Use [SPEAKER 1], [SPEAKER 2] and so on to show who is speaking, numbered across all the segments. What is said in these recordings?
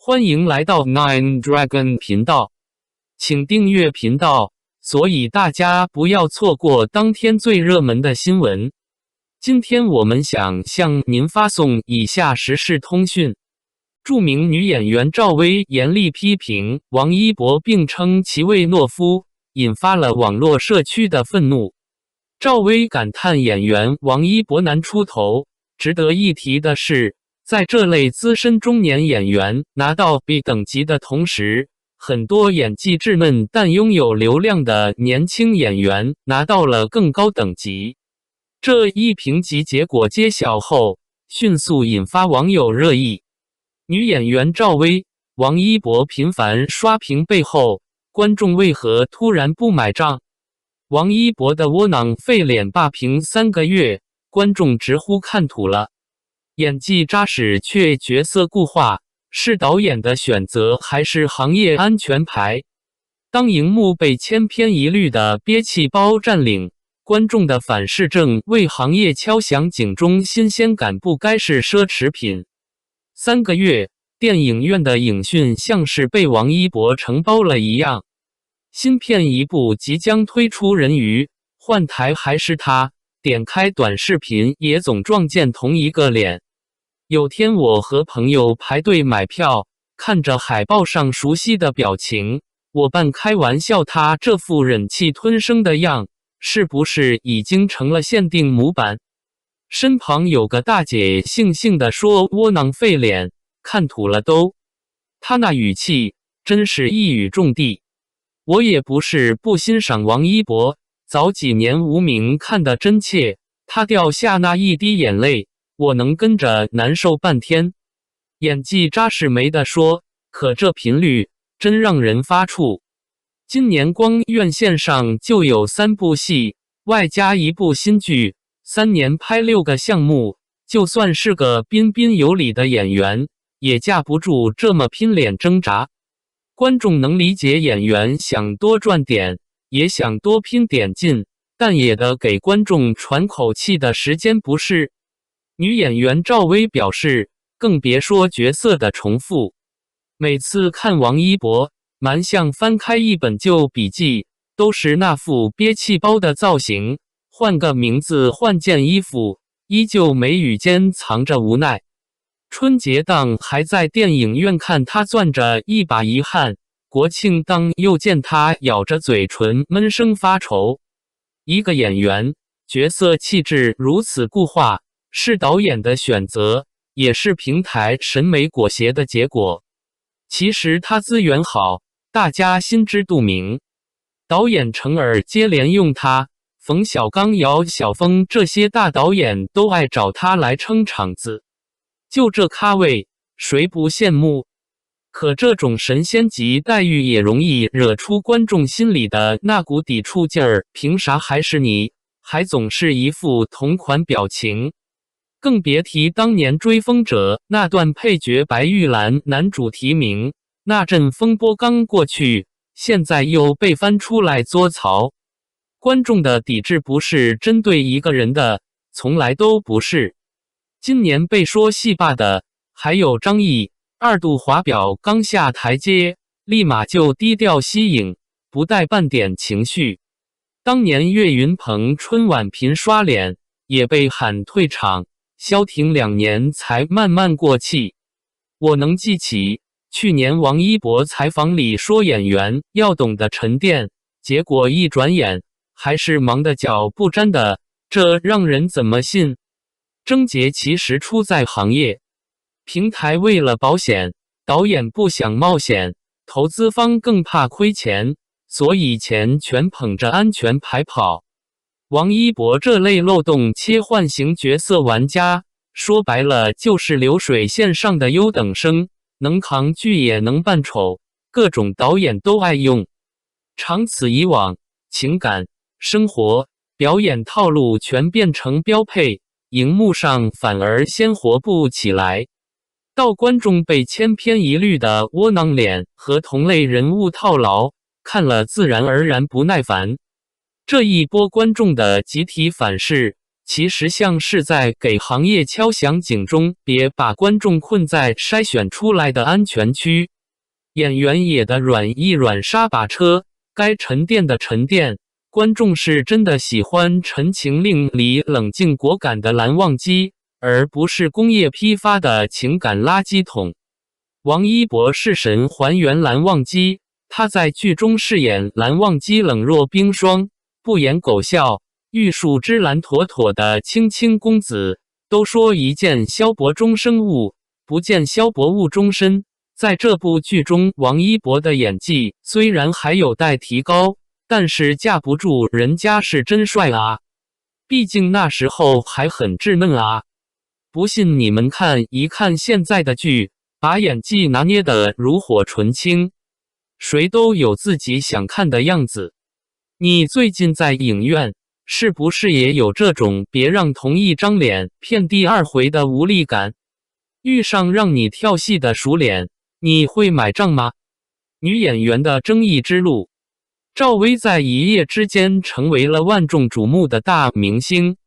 [SPEAKER 1] 欢迎来到 Nine Dragon 频道，请订阅频道，所以大家不要错过当天最热门的新闻。今天我们想向您发送以下时事通讯：著名女演员赵薇严厉批评王一博，并称其为懦夫，引发了网络社区的愤怒。赵薇感叹演员王一博难出头。值得一提的是，在这类资深中年演员拿到 B 等级的同时，很多演技稚嫩但拥有流量的年轻演员拿到了更高等级。这一评级结果揭晓后，迅速引发网友热议。女演员赵薇、王一博频繁刷屏背后，观众为何突然不买账？王一博的窝囊废脸霸屏3个月，观众直呼看土了。演技扎实却角色固化，是导演的选择还是行业安全牌？当荧幕被千篇一律的憋气包占领，观众的反噬正为行业敲响警钟。新鲜感不该是奢侈品。3个月，电影院的影讯像是被王一博承包了一样。新片一部即将推出，人鱼换台还是他？点开短视频也总撞见同一个脸。有天我和朋友排队买票，看着海报上熟悉的表情，我半开玩笑，他这副忍气吞声的样，是不是已经成了限定模板？身旁有个大姐悻悻地说：“窝囊废脸，看土了都。”她那语气真是一语中的。我也不是不欣赏王一博，早几年无名看得真切，他掉下那一滴眼泪，我能跟着难受半天。演技扎实没得说，可这频率真让人发怵。今年光院线上就有3部戏，外加1部新剧，3年拍6个项目，就算是个彬彬有礼的演员，也架不住这么拼脸挣扎。观众能理解演员想多赚点，也想多拼点劲，但也得给观众喘口气的时间，不是？女演员赵薇表示，更别说角色的重复。每次看王一博，蛮像翻开一本旧笔记，都是那副憋气包的造型，换个名字换件衣服，依旧眉宇间藏着无奈。春节档还在电影院看他，攥着一把遗憾；国庆档又见他咬着嘴唇闷声发愁。一个演员角色气质如此固化，是导演的选择，也是平台审美裹挟的结果。其实他资源好，大家心知肚明。导演成耳接连用他，冯小刚、姚晓峰这些大导演都爱找他来撑场子。就这咖位，谁不羡慕？可这种神仙级待遇也容易惹出观众心里的那股抵触劲儿，凭啥还是你？还总是一副同款表情。更别提当年追风者那段配角白玉兰男主提名，那阵风波刚过去，现在又被翻出来作槽。观众的抵制不是针对一个人的，从来都不是。今年被说戏霸的还有张译，2度华表刚下台阶，立马就低调息影，不带半点情绪。当年岳云鹏春晚频刷脸，也被喊退场，消停2年才慢慢过气。我能记起去年王一博采访里说演员要懂得沉淀，结果一转眼还是忙得脚不沾的，这让人怎么信？症结其实出在行业，平台为了保险，导演不想冒险，投资方更怕亏钱，所以钱全捧着安全牌跑。王一博这类漏洞切换型角色玩家，说白了就是流水线上的优等生，能扛剧也能扮丑，各种导演都爱用。长此以往，情感、生活、表演套路全变成标配，荧幕上反而鲜活不起来。到观众被千篇一律的窝囊脸和同类人物套牢，看了自然而然不耐烦。这一波观众的集体反噬，其实像是在给行业敲响警钟，别把观众困在筛选出来的安全区。演员演的软一软刹把车，该沉淀的沉淀。观众是真的喜欢《陈情令》里冷静果敢的蓝忘机，而不是工业批发的情感垃圾桶。王一博是神还原蓝忘机，他在剧中饰演蓝忘机冷若冰霜，不言苟笑，玉树芝兰妥妥的卿卿公子。都说一见萧伯终生误，不见萧伯误终身。在这部剧中，王一博的演技虽然还有待提高，但是架不住人家是真帅啊，毕竟那时候还很稚嫩啊。不信你们看一看现在的剧，把演技拿捏得炉火纯青，谁都有自己想看的样子。你最近在影院是不是也有这种别让同一张脸骗第二回的无力感？遇上让你跳戏的熟脸，你会买账吗？女演员的争议之路，赵薇在一夜之间成为了万众瞩目的大明星。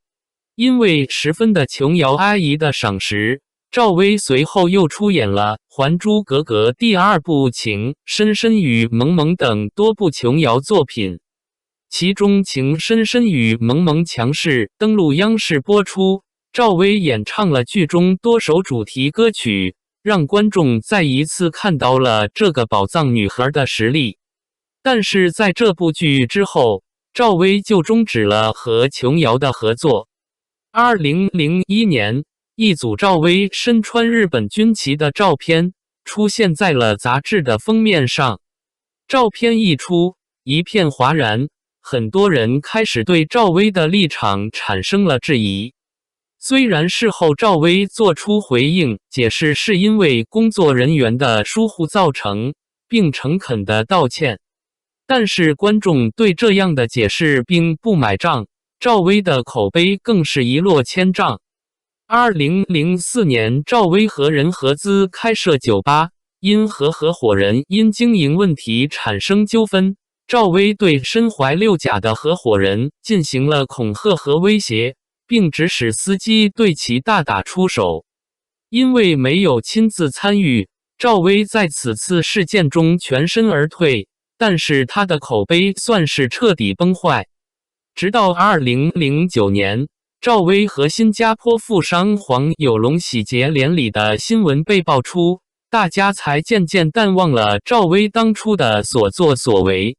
[SPEAKER 1] 因为十分的琼瑶阿姨的赏识，赵薇随后又出演了《还珠格格》第2部《情深深雨蒙蒙》等多部琼瑶作品，其中《情深深雨蒙蒙》强势登陆央视播出，赵薇演唱了剧中多首主题歌曲，让观众再一次看到了这个宝藏女孩的实力。但是在这部剧之后，赵薇就终止了和琼瑶的合作。2001年，一组赵薇身穿日本军旗的照片出现在了杂志的封面上。照片一出，一片哗然，很多人开始对赵薇的立场产生了质疑。虽然事后赵薇做出回应，解释是因为工作人员的疏忽造成，并诚恳地道歉，但是观众对这样的解释并不买账，赵薇的口碑更是一落千丈。2004年，赵薇和人合资开设酒吧，因和合伙人因经营问题产生纠纷，赵薇对身怀6甲的合伙人进行了恐吓和威胁，并指使司机对其大打出手。因为没有亲自参与，赵薇在此次事件中全身而退，但是她的口碑算是彻底崩坏。直到2009年，赵薇和新加坡富商黄有龙喜结连理的新闻被爆出，大家才渐渐淡忘了赵薇当初的所作所为。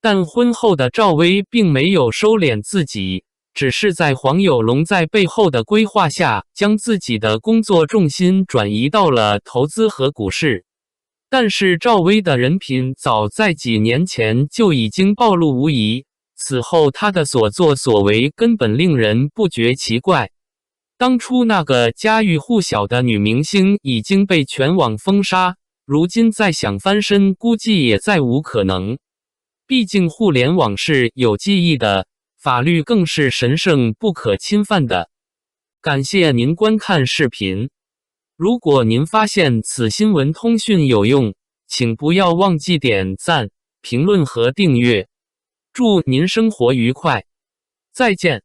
[SPEAKER 1] 但婚后的赵薇并没有收敛自己，只是在黄有龙在背后的规划下，将自己的工作重心转移到了投资和股市。但是赵薇的人品早在几年前就已经暴露无遗，此后她的所作所为根本令人不觉奇怪。当初那个家喻户晓的女明星已经被全网封杀，如今再想翻身估计也再无可能。毕竟互联网是有记忆的，法律更是神圣不可侵犯的。感谢您观看视频。如果您发现此新闻通讯有用，请不要忘记点赞、评论和订阅。祝您生活愉快，再见。